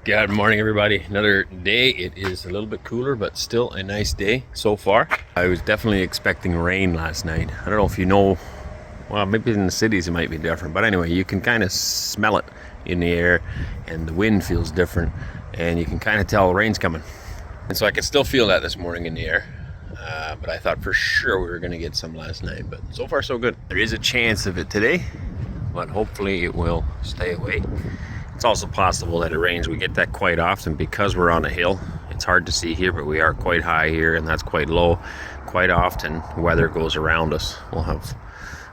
Good morning, everybody. Another day. It is a little bit cooler, but still a nice day so far. I was definitely expecting rain last night. I don't know if you know, well, maybe in the cities it might be different, but anyway, you can kind of smell it in the air and the wind feels different and you can kind of tell rain's coming. And so I could still feel that this morning in the air. But I thought for sure we were going to get some last night, but so far so good. There is a chance of it today, but hopefully it will stay away. It's also possible that it rains. We get that quite often because we're on a hill. It's hard to see here, but we are quite high here and that's quite low. Quite often weather goes around us. We'll have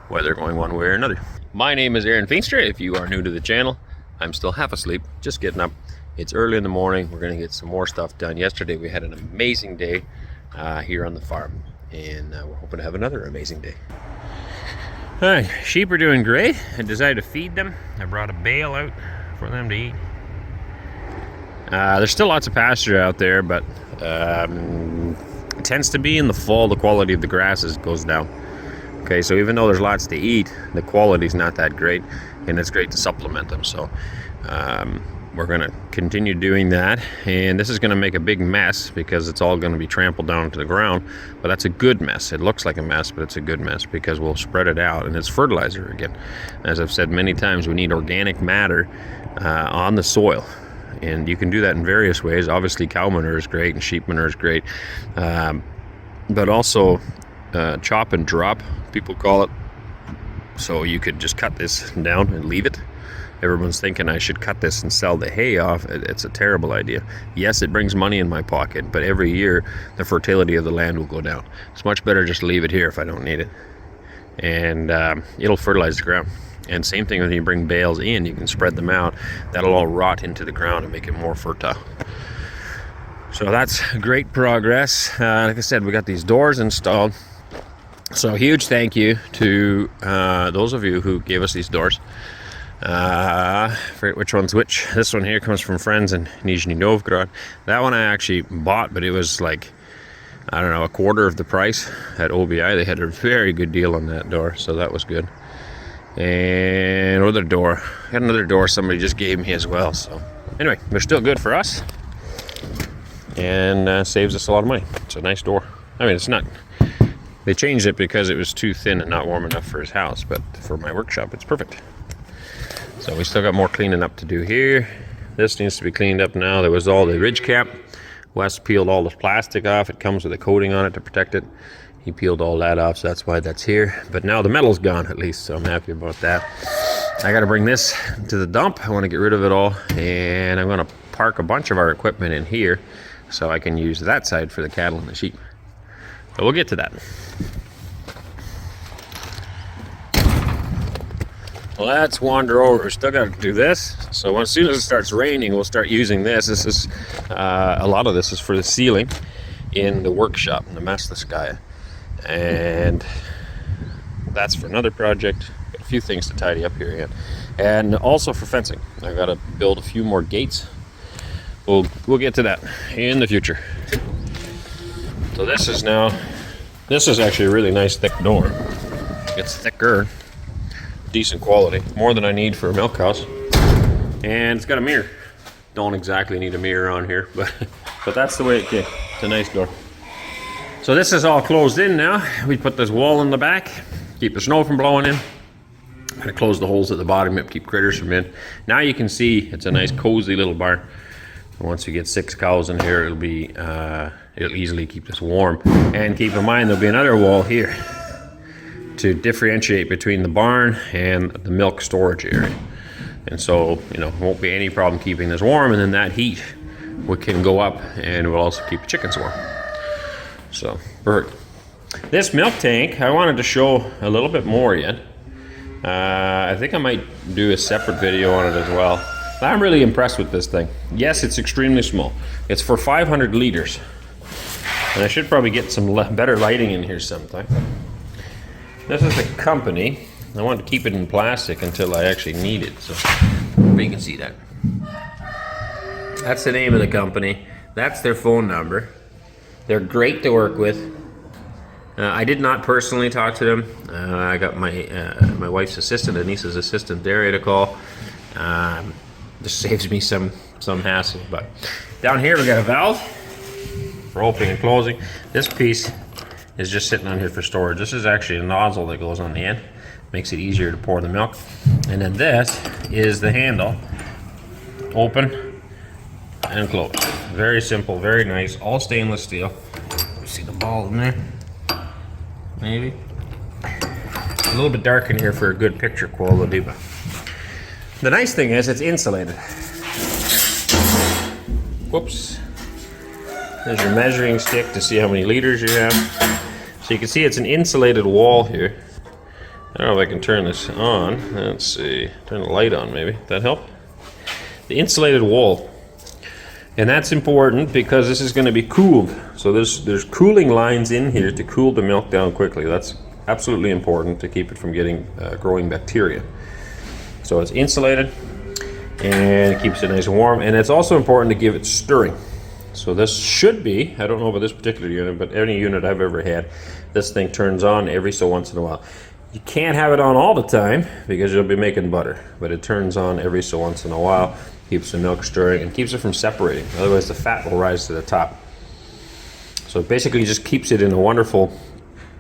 weather going one way or another. My name is Arend Sbербанка. If you are new to the channel, I'm still half asleep, just getting up. It's early in the morning. We're going to get some more stuff done. Yesterday we had an amazing day here on the farm, and we're hoping to have another amazing day. All right, sheep are doing great. I decided to feed them. I brought a bale out for them to eat. There's still lots of pasture out there, but it tends to be in the fall the quality of the grasses goes down. Okay, so even though there's lots to eat, the quality's not that great, and it's great to supplement them. So we're going to continue doing that, and this is going to make a big mess because it's all going to be trampled down to the ground, but that's a good mess. It looks like a mess, but it's a good mess because we'll spread it out, and it's fertilizer again. As I've said many times, we need organic matter on the soil, and you can do that in various ways. Obviously cow manure is great and sheep manure is great, but also chop and drop, people call it. So you could just cut this down and leave it. Everyone's thinking I should cut this and sell the hay off. It's a terrible idea. Yes, it brings money in my pocket, but every year the fertility of the land will go down. It's much better just to leave it here if I don't need it. And it'll fertilize the ground. And same thing when you bring bales in, you can spread them out. That'll all rot into the ground and make it more fertile. So that's great progress. Like I said, we got these doors installed. So huge thank you to those of you who gave us these doors. I forget which one's which. This one here comes from friends in Nizhny Novgorod. That one I actually bought, but it was like, I don't know, a quarter of the price at OBI. They had a very good deal on that door, so that was good. And another door. I got another door somebody just gave me as well. So anyway, they're still good for us, and saves us a lot of money. It's a nice door. I mean, it's not. They changed it because it was too thin and not warm enough for his house, but for my workshop, it's perfect. So we still got more cleaning up to do here. This needs to be cleaned up now. There was all the ridge cap. Wes peeled all the plastic off. It comes with a coating on it to protect it. He peeled all that off, so that's why that's here. But now the metal's gone at least, so I'm happy about that. I gotta bring this to the dump. I wanna get rid of it all, and I'm gonna park a bunch of our equipment in here so I can use that side for the cattle and the sheep. But we'll get to that. Let's wander over. We still got to do this. So as soon as it starts raining, we'll start using this. This is a lot of this is for the ceiling in the workshop in the Maslskaya, and that's for another project. Got a few things to tidy up here yet, and also for fencing. I've got to build a few more gates. We'll get to that in the future. So this is actually a really nice thick door. It's thicker. Decent quality, more than I need for a milk house, and it's got a mirror. Don't exactly need a mirror on here, but that's the way it came. It's a nice door. So this is all closed in now. We put this wall in the back, keep the snow from blowing in. I close the holes at the bottom to keep critters from in. Now you can see it's a nice cozy little barn. Once we get 6 cows in here, it'll easily keep us warm. And keep in mind there'll be another wall here to differentiate between the barn and the milk storage area. And so, won't be any problem keeping this warm, and then that heat can go up and will also keep the chickens warm. So, perfect. This milk tank, I wanted to show a little bit more yet. I think I might do a separate video on it as well. I'm really impressed with this thing. Yes, it's extremely small. It's for 500 liters. And I should probably get some better lighting in here sometime. This is the company. I wanted to keep it in plastic until I actually need it, so you can see that. That's the name of the company. That's their phone number. They're great to work with. I did not personally talk to them. I got my wife's assistant, Anneesa's assistant, Daria, to call. This saves me some some hassle. But down here we got a valve for opening and closing. This piece is just sitting on here for storage. This is actually a nozzle that goes on the end. Makes it easier to pour the milk. And then this is the handle. Open and close. Very simple, very nice, all stainless steel. See the ball in there? Maybe. A little bit dark in here for a good picture quality, but the nice thing is it's insulated. Whoops. There's your measuring stick to see how many liters you have. So you can see it's an insulated wall here. I don't know if I can turn this on. Let's see. Turn the light on maybe. That help? The insulated wall. And that's important because this is going to be cooled. So there's cooling lines in here to cool the milk down quickly. That's absolutely important to keep it from getting growing bacteria. So it's insulated and it keeps it nice and warm. And it's also important to give it stirring. So this should be, I don't know about this particular unit, but any unit I've ever had, this thing turns on every so once in a while. You can't have it on all the time because you'll be making butter, but it turns on every so once in a while, keeps the milk stirring and keeps it from separating. Otherwise the fat will rise to the top. So it basically just keeps it in a wonderful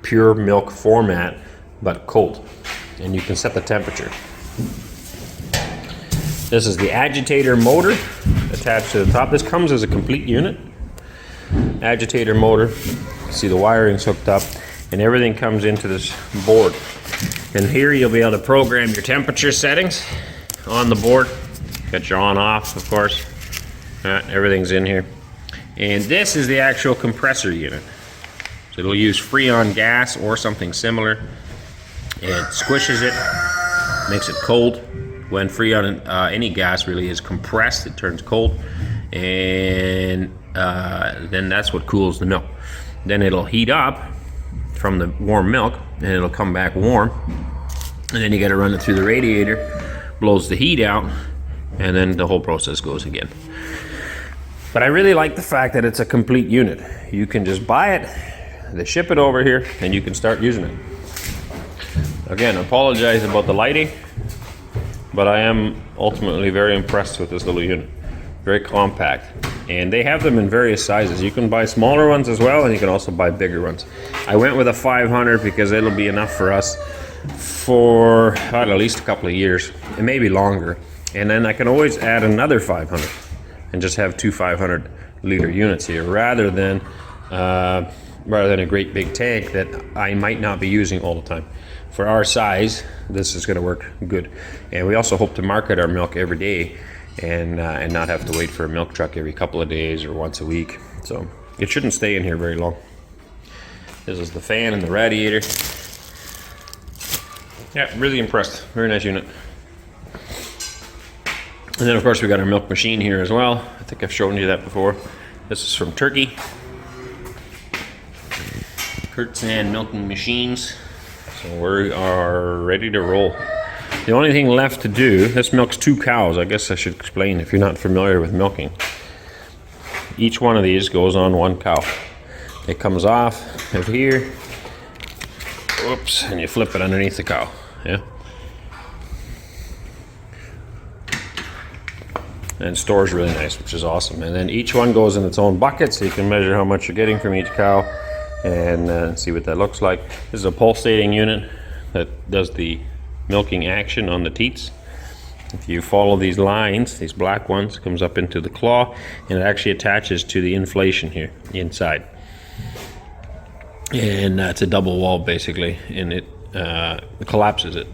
pure milk format, but cold. And you can set the temperature. This is the agitator motor attached to the top. This comes as a complete unit. Agitator motor. See the wiring's hooked up and everything comes into this board. And here you'll be able to program your temperature settings on the board. Got your on off, of course. Everything's in here. And this is the actual compressor unit. So it'll use Freon gas or something similar. It squishes it, makes it cold. When Freon, any gas really is compressed, it turns cold. And then that's what cools the milk. Then it'll heat up from the warm milk and it'll come back warm. And then you gotta run it through the radiator, blows the heat out, and then the whole process goes again. But I really like the fact that it's a complete unit. You can just buy it, they ship it over here, and you can start using it. Again, I apologize about the lighting, but I am ultimately very impressed with this little unit. Very compact. And they have them in various sizes. You can buy smaller ones as well, and you can also buy bigger ones. I went with a 500 because it'll be enough for us for at least a couple of years, and maybe longer. And then I can always add another 500 and just have two 500 liter units here rather than a great big tank that I might not be using all the time. For our size, this is going to work good. And we also hope to market our milk every day and not have to wait for a milk truck every couple of days or once a week. So it shouldn't stay in here very long. This is the fan and the radiator. Yeah, really impressed. Very nice unit. And then of course we got our milk machine here as well. I think I've shown you that before. This is from Turkey. Kurtzan milking machines. So we are ready to roll. The only thing left to do, this milks 2 cows. I guess I should explain if you're not familiar with milking. Each one of these goes on 1 cow. It comes off of here. Whoops, and you flip it underneath the cow. Yeah. And stores really nice, which is awesome. And then each one goes in its own bucket, so you can measure how much you're getting from each cow and see what that looks like. This is a pulsating unit that does the milking action on the teats. If you follow these lines, these black ones, comes up into the claw, and it actually attaches to the inflation here inside. And it's a double wall basically, and it collapses it.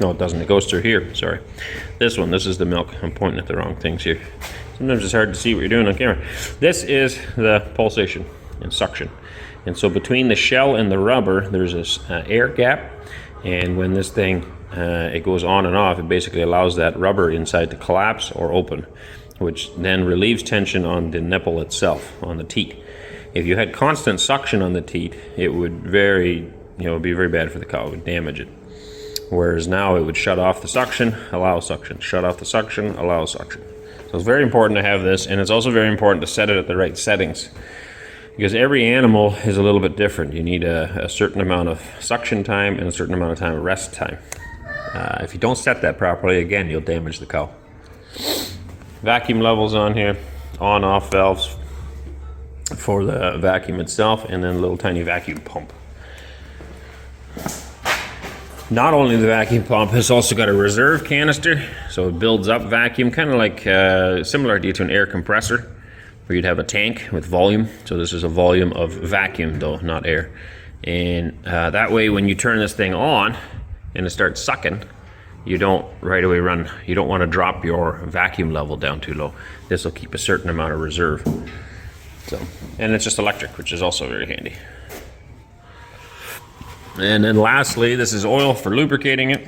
No, it doesn't. It goes through here. Sorry. This is the milk. I'm pointing at the wrong things here. Sometimes it's hard to see what you're doing on camera. This is the pulsation and suction. And so between the shell and the rubber, there's this air gap. And when this thing, it goes on and off, it basically allows that rubber inside to collapse or open, which then relieves tension on the nipple itself, on the teat. If you had constant suction on the teat, it would be very bad for the cow. It would damage it. Whereas now it would shut off the suction, allow suction, shut off the suction, allow suction. So it's very important to have this, and it's also very important to set it at the right settings, because every animal is a little bit different. You need a certain amount of suction time and a certain amount of time of rest time. If you don't set that properly, again, you'll damage the cow. Vacuum levels on here, on-off valves for the vacuum itself, and then a little tiny vacuum pump. Not only the vacuum pump, it's also got a reserve canister, so it builds up vacuum, kind of like similar idea to an air compressor, where you'd have a tank with volume. So this is a volume of vacuum though, not air. And that way when you turn this thing on and it starts sucking, you don't right away run, you don't want to drop your vacuum level down too low. This will keep a certain amount of reserve. So, and it's just electric, which is also very handy. And then lastly, this is oil for lubricating it.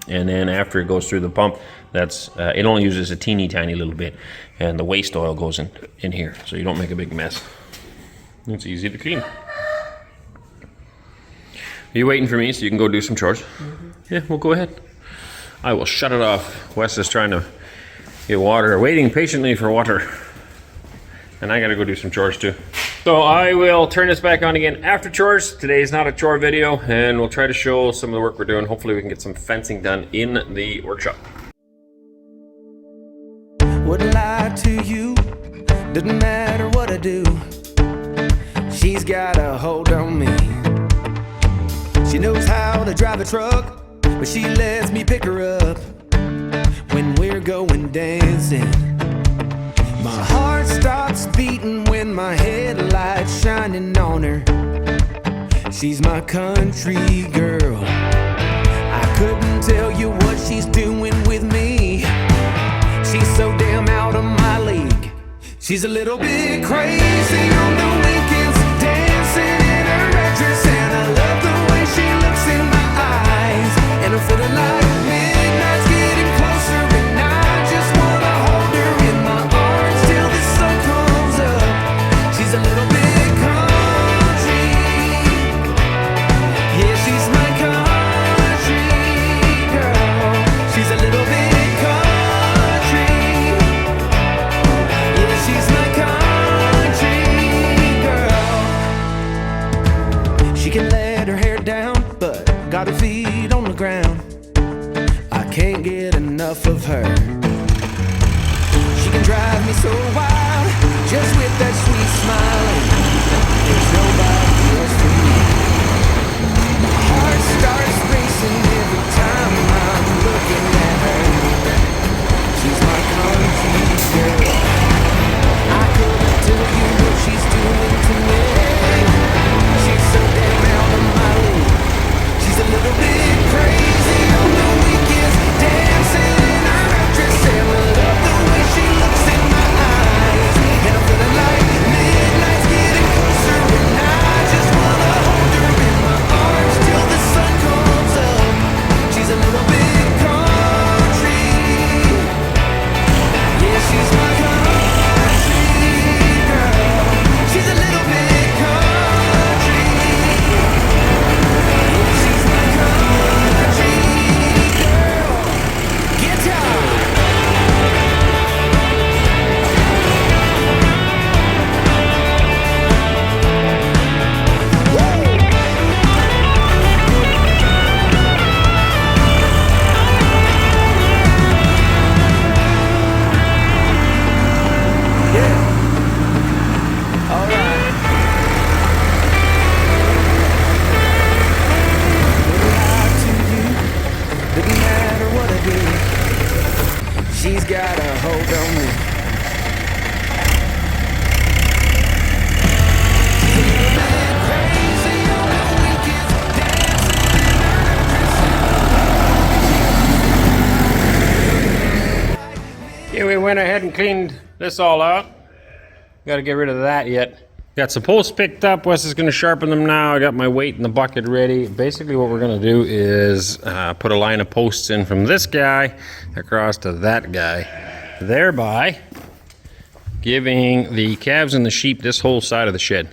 And then after it goes through the pump, that's it only uses a teeny tiny little bit, and the waste oil goes in here, so you don't make a big mess. It's easy to clean. Are you waiting for me so you can go do some chores? Mm-hmm. Yeah, well, go ahead. I will shut it off. Wes is trying to get water, waiting patiently for water. And I gotta go do some chores too. So I will turn this back on again after chores. Today is not a chore video, and we'll try to show some of the work we're doing. Hopefully we can get some fencing done in the workshop. Wouldn't lie to you, doesn't matter what I do. She's got a hold on me. She knows how to drive a truck, but she lets me pick her up when we're going dancing. My heart starts beating when my headlights shining on her. She's my country girl. I couldn't tell you what she's doing with me. She's so damn out of my league. She's a little bit crazy on the weekends, dancing in her red dress, and I love the way she looks in my eyes. And I'm feeling like midnight's getting closer, and I just wanna hold her in my arms till the sun comes up. She's a little bit country. Yeah, she's my country girl. She's a little bit country. Yeah, she's my country girl. She can let her hair down, but got her feet on the ground. I can't get enough of her. She can drive me so wild, just with that sweet smile. There's nobody else for me. My heart starts racing every time I'm looking at her. She's my country girl. I couldn't tell you what she's doing to me. She's so damn out of my league. She's a little bit crazy on the weekends, dancing in her red dress, and I love the way she looks in my eyes. And I'm feeling like midnight's getting closer, and I just wanna hold her in my arms till the sun comes up. She's a little bit country. Yeah, she's my country girl. She's a little bit country. Yeah, she's my country girl. Guitar. Yeah. All right. Wouldn't lie to you, doesn't matter what I do. She's got a hold on me. She's a little bit crazy on the weekends, dancing in her dress. Yeah, we went ahead and cleaned this all out. Got to get rid of that yet. Got some posts picked up. Wes is going to sharpen them now. I got my weight in the bucket ready. Basically what we're going to do is put a line of posts in from this guy across to that guy, thereby giving the calves and the sheep this whole side of the shed,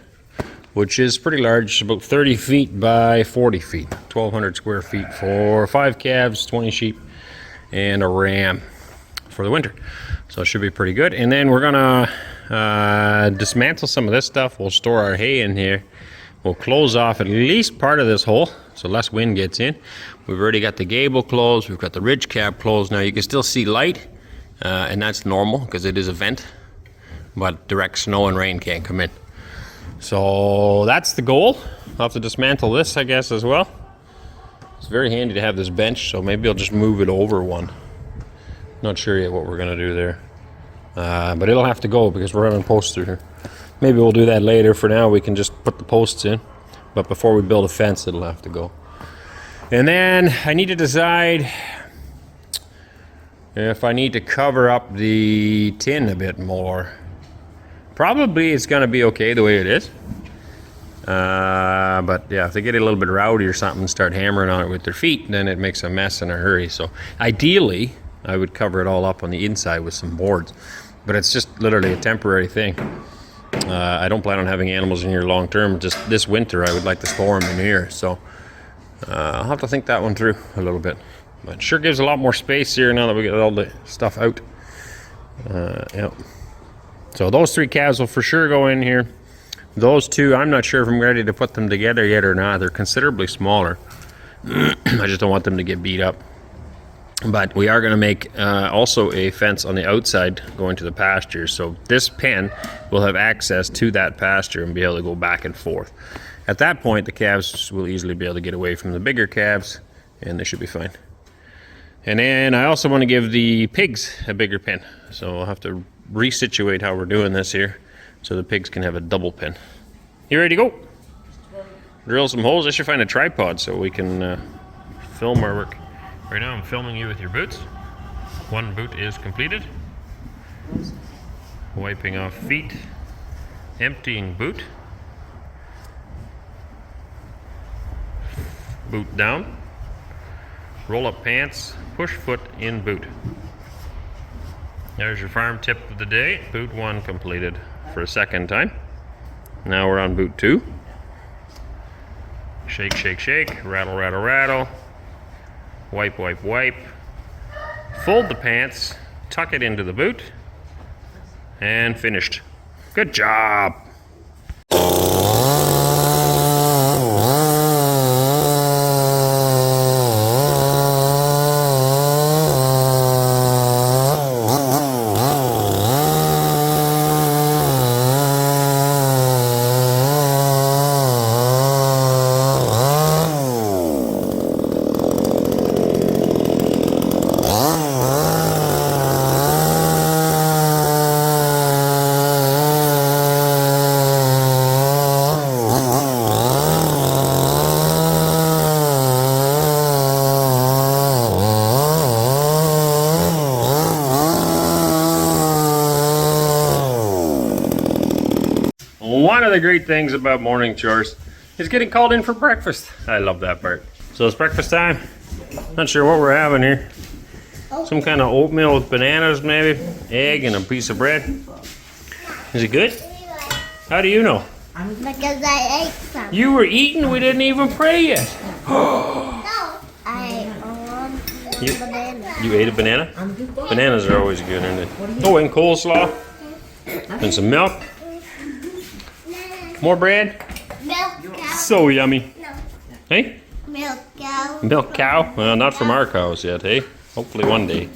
which is pretty large, about 30 feet by 40 feet, 1,200 square feet for 5 calves, 20 sheep, and a ram for the winter. So it should be pretty good. And then we're gonna dismantle some of this stuff. We'll store our hay in here. We'll close off at least part of this hole so less wind gets in. We've already got the gable closed. We've got the ridge cap closed. Now you can still see light and that's normal because it is a vent, but direct snow and rain can't come in. So that's the goal. I'll have to dismantle this, I guess, as well. It's very handy to have this bench, so maybe I'll just move it over one. Not sure yet what we're gonna do there, but it'll have to go because we're having posts through here. Maybe we'll do that later. For now, we can just put the posts in, but before we build a fence, it'll have to go. And then I need to decide if I need to cover up the tin a bit more. Probably it's gonna be okay the way it is. But yeah, if they get a little bit rowdy or something and start hammering on it with their feet, then it makes a mess in a hurry. So ideally, I would cover it all up on the inside with some boards. But it's just literally a temporary thing. I don't plan on having animals in here long term. Just this winter, I would like to store them in here. So I'll have to think that one through a little bit. But it sure gives a lot more space here now that we get all the stuff out. Yep. So those 3 calves will for sure go in here. Those 2, I'm not sure if I'm ready to put them together yet or not. They're considerably smaller. I just don't want them to get beat up. But we are going to make also a fence on the outside going to the pasture. So this pen will have access to that pasture and be able to go back and forth. At that point, the calves will easily be able to get away from the bigger calves, and they should be fine. And then I also want to give the pigs a bigger pen. So I'll have to resituate how we're doing this here so the pigs can have a double pen. You ready to go? Drill some holes. I should find a tripod so we can film our work. Right now I'm filming you with your boots. 1 boot is completed. Wiping off feet. Emptying boot. Boot down. Roll up pants. Push foot in boot. There's your farm tip of the day. Boot 1 completed for a second time. Now we're on boot 2. Shake, shake, shake. Rattle, rattle, rattle. Wipe, wipe, wipe. Fold the pants. Tuck it into the boot. And finished. Good job. One of the great things about morning chores is getting called in for breakfast. I love that part. So it's breakfast time. Not sure what we're having here. Some kind of oatmeal with bananas maybe, egg and a piece of bread. Is it good? How do you know? Because I ate some. You were eating, we didn't even pray yet. No, I want banana. You ate a banana? Bananas are always good, aren't they? Oh, and coleslaw. And some milk. More bread. Milk cow. So yummy. No. Hey? Milk cow. Milk cow? Well, not from our cows yet, hey? Hopefully one day.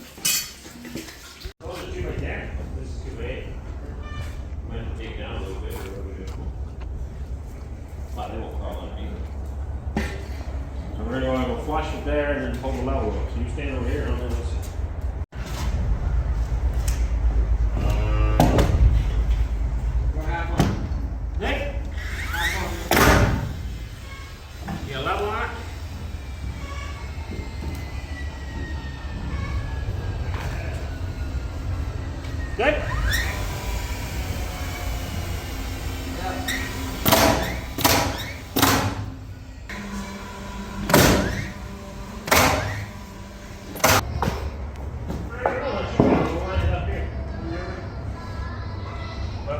We're going to go flush it there and then pull the level up. So you stand over here and I'll do this. What happened? Nick? You got a level on it? Good?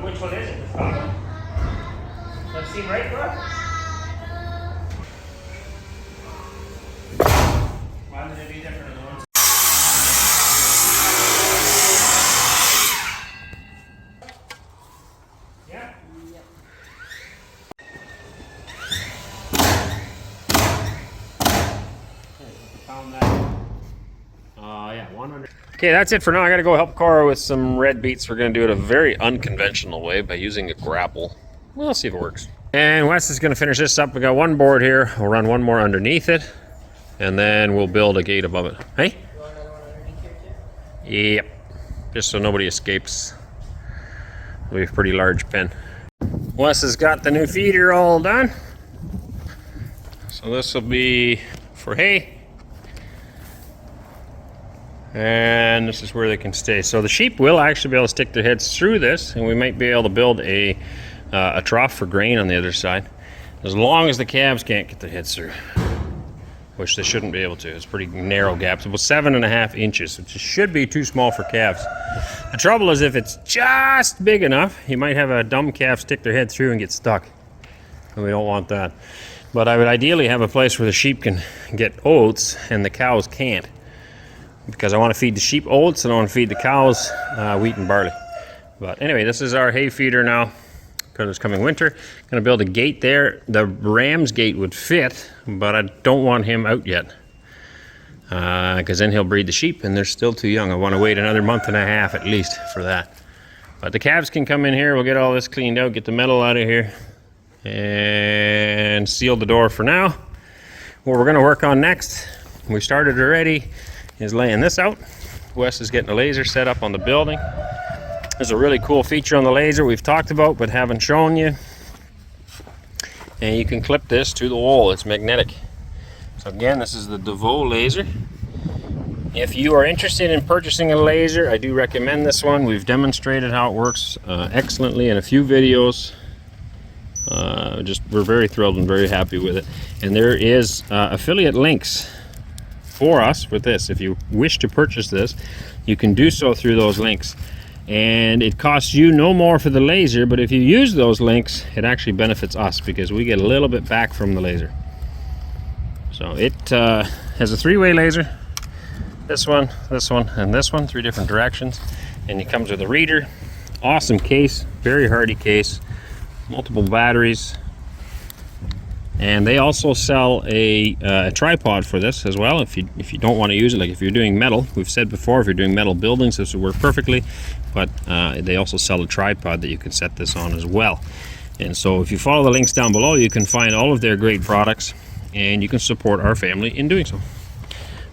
Which one is it? This top one? Let's see right, bro. Why would it be different than the ones? Yeah? Found that. Yeah, 100. Okay, that's it for now. I gotta go help Cora with some red beets. We're gonna do it a very unconventional way by using a grapple. We'll see if it works. And Wes is gonna finish this up. We got one board here. We'll run one more underneath it, and then we'll build a gate above it. Hey? You want another one underneath here too? Yep. Just so nobody escapes. It'll be a pretty large pen. Wes has got the new feeder all done. So this will be for hay. And this is where they can stay. So the sheep will actually be able to stick their heads through this, and we might be able to build a trough for grain on the other side, as long as the calves can't get their heads through, which they shouldn't be able to. It's pretty narrow gaps, about 7.5 inches, which should be too small for calves. The trouble is if it's just big enough, you might have a dumb calf stick their head through and get stuck, and we don't want that. But I would ideally have a place where the sheep can get oats and the cows can't, because I want to feed the sheep oats and I want to feed the cows wheat and barley. But anyway, this is our hay feeder now because it's coming winter. Going to build a gate there. The ram's gate would fit, but I don't want him out yet because then he'll breed the sheep and they're still too young. I want to wait another month and a half at least for that. But the calves can come in here. We'll get all this cleaned out, get the metal out of here, and seal the door for now. What we're going to work on next, we started already, is laying this out. Wes is getting a laser set up on the building. There's a really cool feature on the laser we've talked about but haven't shown you. And you can clip this to the wall. It's magnetic. So again, this is the DeVoe laser. If you are interested in purchasing a laser, I do recommend this one. We've demonstrated how it works excellently in a few videos. We're very thrilled and very happy with it. And there is affiliate links for us with this. If you wish to purchase this, you can do so through those links, and it costs you no more for the laser, but if you use those links, it actually benefits us because we get a little bit back from the laser. So it has a 3-way laser, this one, and this one, 3 different directions, and it comes with a reader. Awesome case, very hardy case, multiple batteries. And they also sell a tripod for this as well if you don't want to use it. Like if you're doing metal, we've said before, if you're doing metal buildings, this would work perfectly. But they also sell a tripod that you can set this on as well. And so if you follow the links down below, you can find all of their great products, and you can support our family in doing so.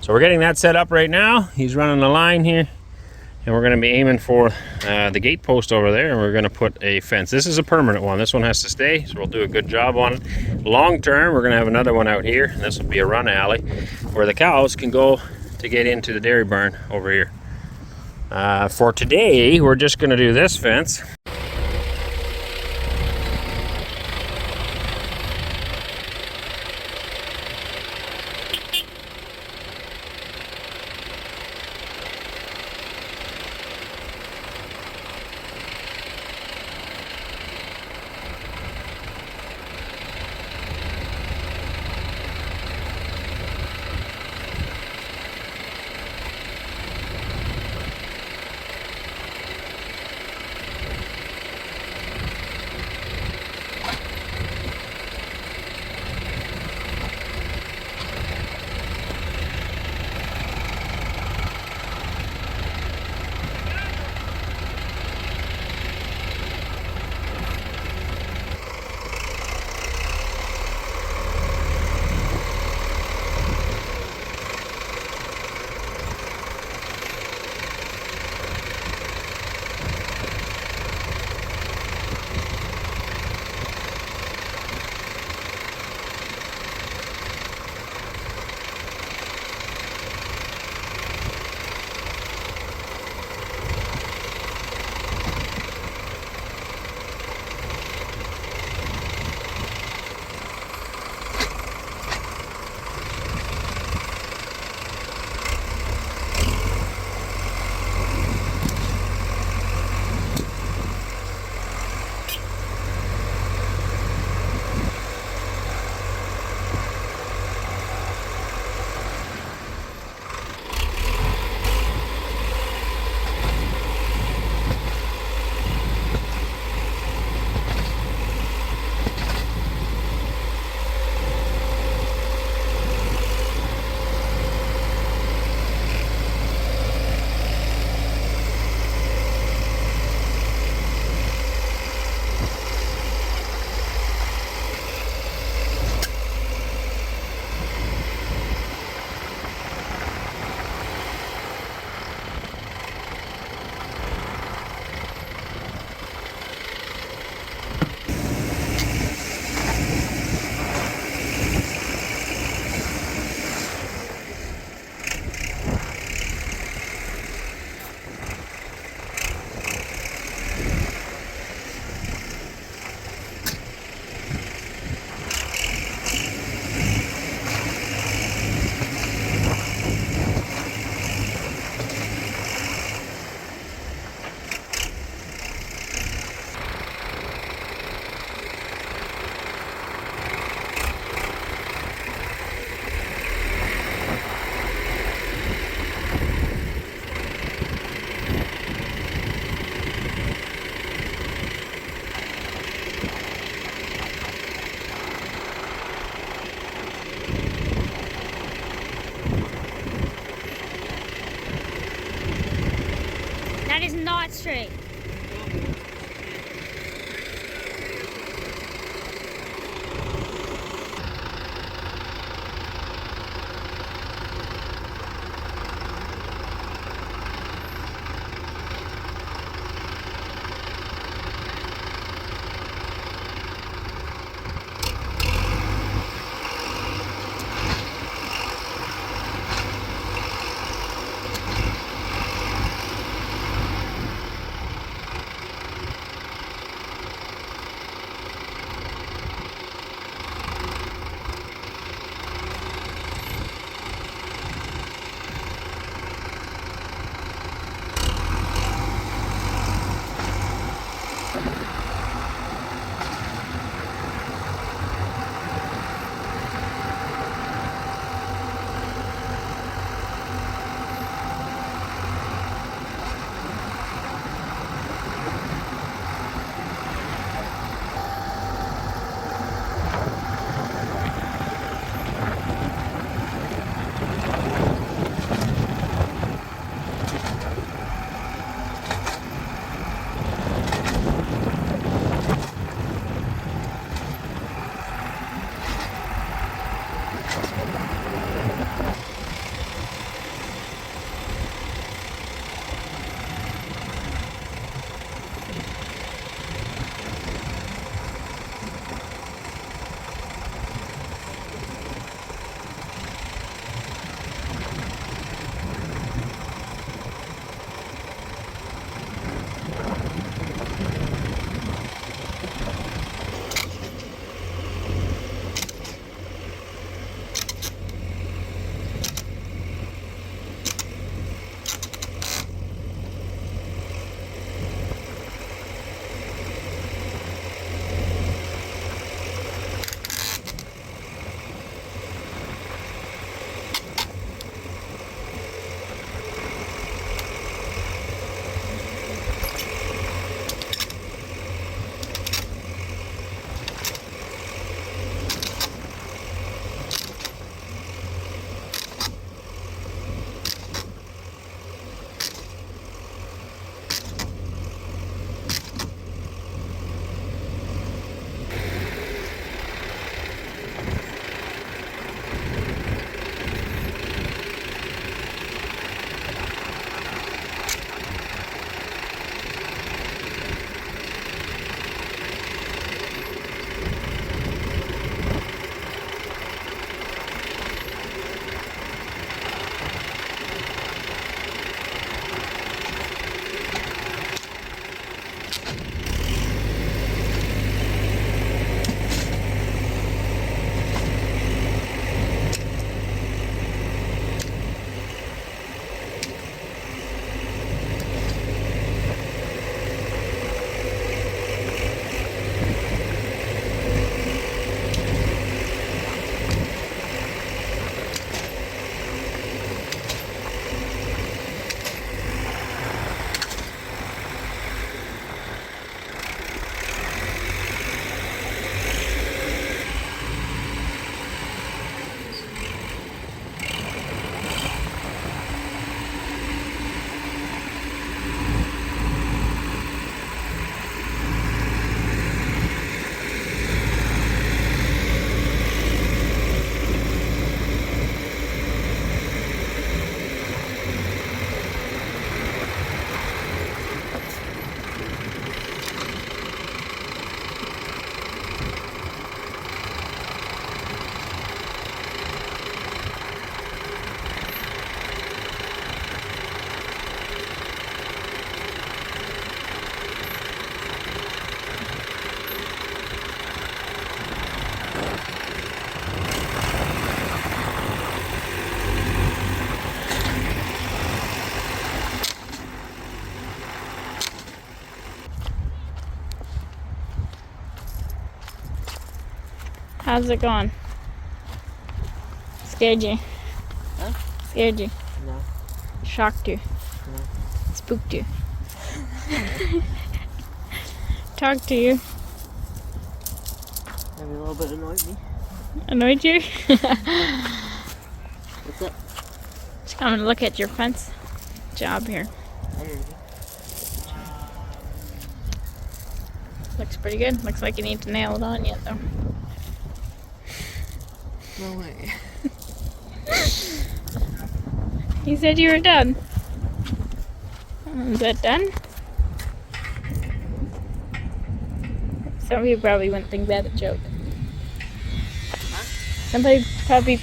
So we're getting that set up right now. He's running the line here. And we're going to be aiming for the gate post over there, and we're going to put a fence. This is a permanent one. This one has to stay, so we'll do a good job on it. Long term, we're going to have another one out here. This will be a run alley where the cows can go to get into the dairy barn over here. For today, we're just going to do this fence. That is not straight. How's it going? Scared you? Huh? Scared you? No. Shocked you? No. Spooked you? Talked to you? Maybe a little bit annoyed me. Annoyed you? What's up? Just coming to look at your fence job here. I heard you. Looks pretty good. Looks like you need to nail it on yet, though. No way. You said you were done. Is that done? Some people probably wouldn't think that a joke.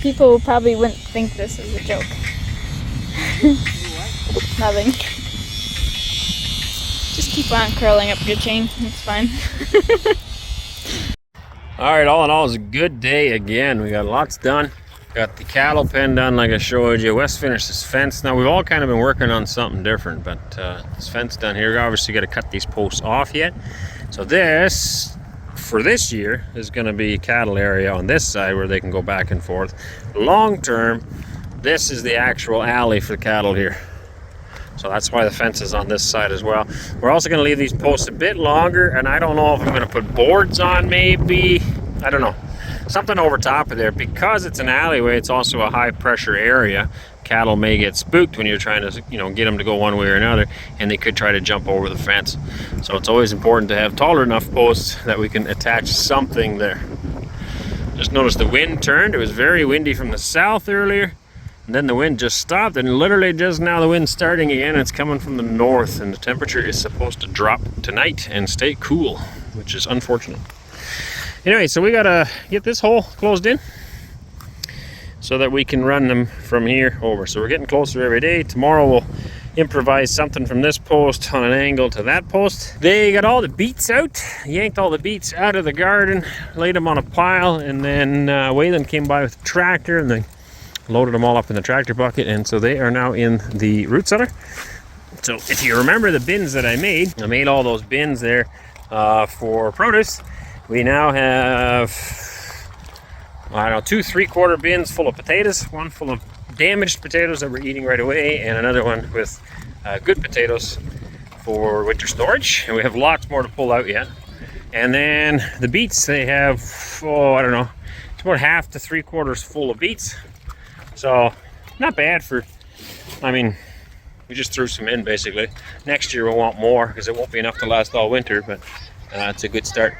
People probably wouldn't think this is a joke. Nothing. Just keep on curling up your chain. It's fine. All right, all in all, it's a good day again. We got lots done. Got the cattle pen done like I showed you. Wes finished his fence. Now, we've all kind of been working on something different, but this fence done here, obviously got to cut these posts off yet. So this, for this year, is going to be cattle area on this side where they can go back and forth. Long term, this is the actual alley for the cattle here. So that's why the fence is on this side as well. We're also going to leave these posts a bit longer, and I don't know if I'm going to put boards on maybe. I don't know. Something over top of there. Because it's an alleyway, it's also a high pressure area. Cattle may get spooked when you're trying to, get them to go one way or another, and they could try to jump over the fence. So it's always important to have taller enough posts that we can attach something there. Just noticed the wind turned. It was very windy from the south earlier. And then the wind just stopped, and literally just now the wind's starting again. It's coming from the north, and the temperature is supposed to drop tonight and stay cool, which is unfortunate. Anyway, so we gotta get this hole closed in so that we can run them from here over. So we're getting closer every day. Tomorrow we'll improvise something from this post on an angle to that post. They got all the beets out, yanked all the beets out of the garden, laid them on a pile, and then Waylon came by with a tractor and they loaded them all up in the tractor bucket, and so they are now in the root cellar. So if you remember the bins that I made all those bins there for produce. We now have, I don't know, 2 3/4 bins full of potatoes, one full of damaged potatoes that we're eating right away, and another one with good potatoes for winter storage. And we have lots more to pull out yet. And then the beets, they have, I don't know, it's about 1/2 to 3/4 full of beets. So not bad for, we just threw some in basically. Next year we'll want more because it won't be enough to last all winter, but it's a good start.